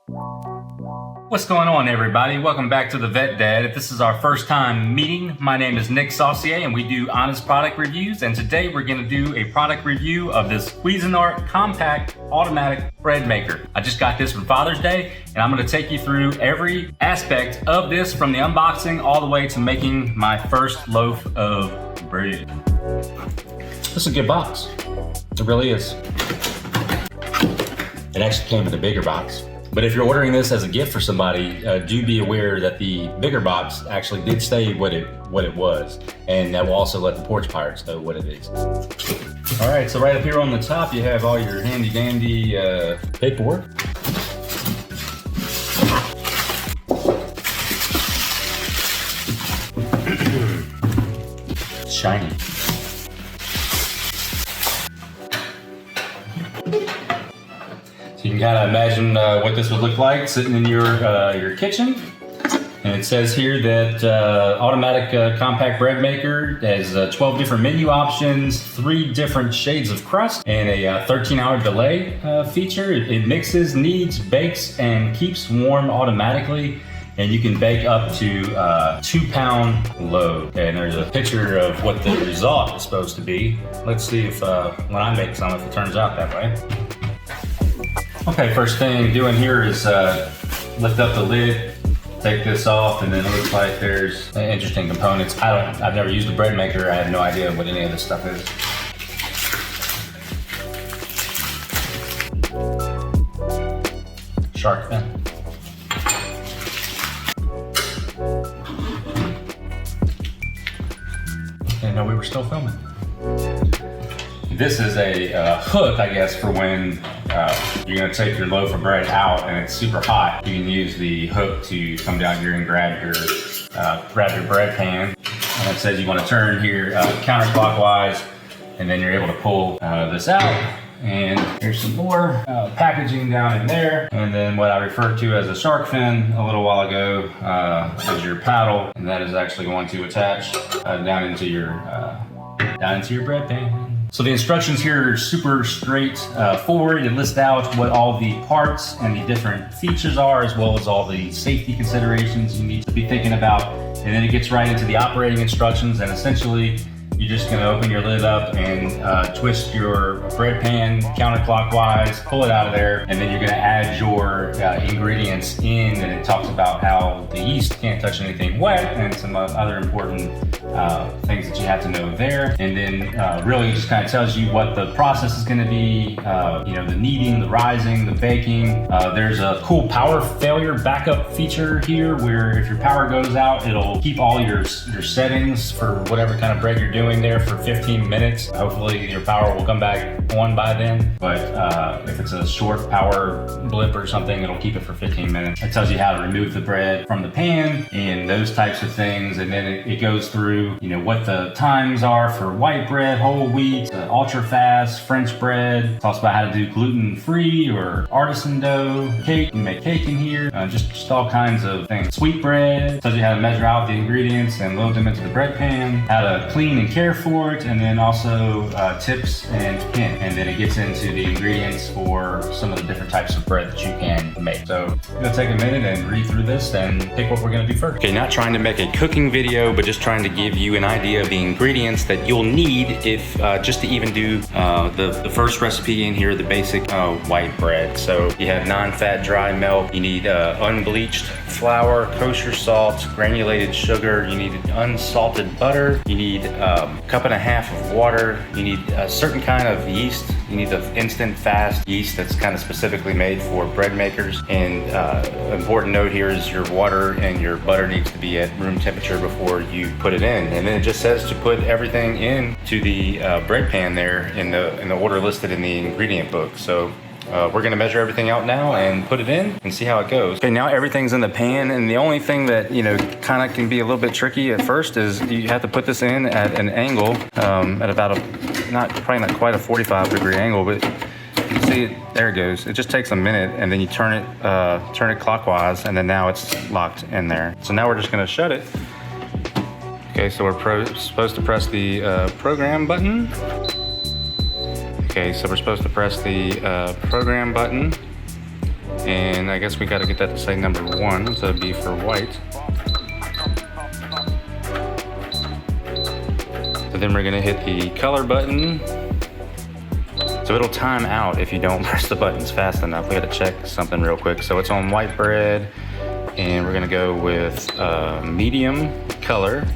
What's going on, everybody? Welcome back to the Vet Dad. If this is our first time meeting, my name is Nick Saucier and we do honest product reviews. And today we're going to do a product review of this Cuisinart compact automatic bread maker. I just got this from Father's Day and I'm going to take you through every aspect of this from the unboxing all the way to making my first loaf of bread. This is a good box. It really is. It actually came with a bigger box. But if you're ordering this as a gift for somebody, do be aware that the bigger box actually did say what it was. And that will also let the porch pirates know what it is. All right, so right up here on the top, you have all your handy dandy paperwork. Shiny. You can kind of imagine what this would look like sitting in your kitchen. And it says here that automatic compact bread maker has 12 different menu options, 3 different shades of crust, and a 13-hour delay feature. It mixes, kneads, bakes, and keeps warm automatically. And you can bake up to 2-pound load. And there's a picture of what the result is supposed to be. Let's see if when I make some, if it turns out that way. Okay, first thing doing here is lift up the lid, take this off, and then it looks like there's interesting components. I've never used a bread maker. I have no idea what any of this stuff is. Shark fin. Didn't know we were still filming. This is a hook, I guess, for when you're gonna take your loaf of bread out and it's super hot. You can use the hook to come down here and grab your bread pan. And it says you want to turn here counterclockwise, and then you're able to pull this out. And here's some more packaging down in there. And then what I referred to as a shark fin a little while ago is your paddle, and that is actually going to attach down into your bread pan. So the instructions here are super straightforward. It lists out what all the parts and the different features are, as well as all the safety considerations you need to be thinking about. And then it gets right into the operating instructions, and essentially you're just gonna open your lid up and twist your bread pan counterclockwise, pull it out of there, and then you're gonna add your ingredients in. And it talks about how the yeast can't touch anything wet and some other important things that you have to know there. And then really just kind of tells you what the process is gonna be, the kneading, the rising, the baking. There's a cool power failure backup feature here where if your power goes out, it'll keep all your settings for whatever kind of bread you're doing there for 15 minutes. Hopefully your power will come back on by then, but if it's a short power blip or something, it'll keep it for 15 minutes. It tells you how to remove the bread from the pan and those types of things. And then it goes through, what the times are for white bread, whole wheat, ultra fast, French bread. Talks about how to do gluten-free or artisan dough, cake. You can make cake in here, just all kinds of things. Sweet bread, tells you how to measure out the ingredients and load them into the bread pan, how to clean and care for it, and then also tips and pin. And then it gets into the ingredients for some of the different types of bread that you can make. So I'm gonna take a minute and read through this and pick what we're gonna do first. Okay, not trying to make a cooking video, but just trying to give you an idea of the ingredients that you'll need if just to even do the first recipe in here, the basic white bread. So you have non-fat dry milk, you need unbleached flour, kosher salt, granulated sugar, you need unsalted butter, you need 1.5 cups of water, you need a certain kind of yeast, you need the instant fast yeast that's kind of specifically made for bread makers. And important note here is your water and your butter needs to be at room temperature before you put it in. And then it just says to put everything into the bread pan there in the order listed in the ingredient book. So we're gonna measure everything out now and put it in and see how it goes. Okay, now everything's in the pan, and the only thing that kind of can be a little bit tricky at first is you have to put this in at an angle at about probably not quite a 45-degree angle, but you see there it goes. It just takes a minute, and then you turn it clockwise, and then now it's locked in there. So now we're just gonna shut it. Okay, so we're supposed to press the program button. Okay, so we're supposed to press the program button, And I guess we got to get that to say number 1, so it'd be for white. So then we're gonna hit the color button. So it'll time out if you don't press the buttons fast enough. We gotta check something real quick. So it's on white bread, and we're gonna go with medium color.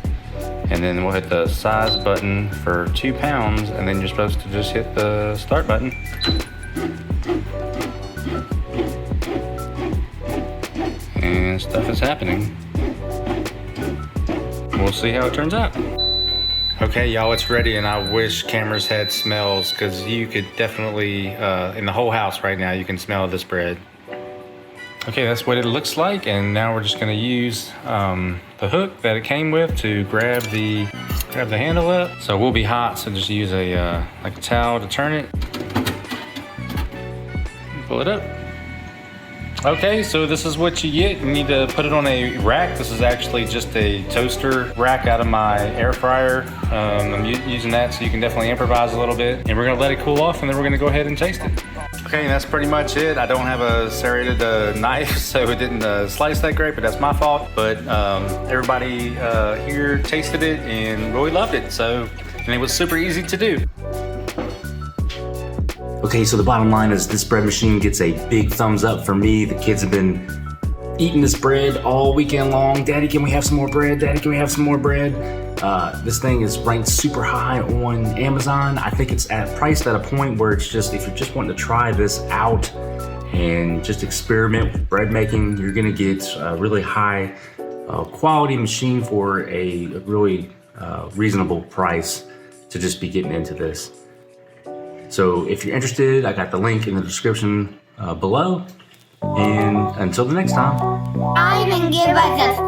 And then we'll hit the size button for 2 pounds, and then you're supposed to just hit the start button. And stuff is happening. We'll see how it turns out. Okay, y'all, it's ready, and I wish cameras had smells, because you could definitely, in the whole house right now, you can smell this bread. Okay, that's what it looks like, and now we're just gonna use the hook that it came with to grab the handle up. So it will be hot, so just use a like a towel to turn it. Pull it up. Okay, so this is what you get. You need to put it on a rack. This is actually just a toaster rack out of my air fryer. I'm using that, so you can definitely improvise a little bit. And we're gonna let it cool off, and then we're gonna go ahead and taste it. Okay, that's pretty much it. I don't have a serrated knife, so it didn't slice that great, but that's my fault. But everybody here tasted it and really loved it. And it was super easy to do. Okay, so the bottom line is this bread machine gets a big thumbs up for me. The kids have been eating this bread all weekend long. Daddy, can we have some more bread? Daddy, can we have some more bread? This thing is ranked super high on Amazon. I think it's priced at a point where it's just, if you're just wanting to try this out and just experiment with bread making, you're gonna get a really high quality machine for a really reasonable price to just be getting into this. So if you're interested, I got the link in the description below. And until the next time. Give us a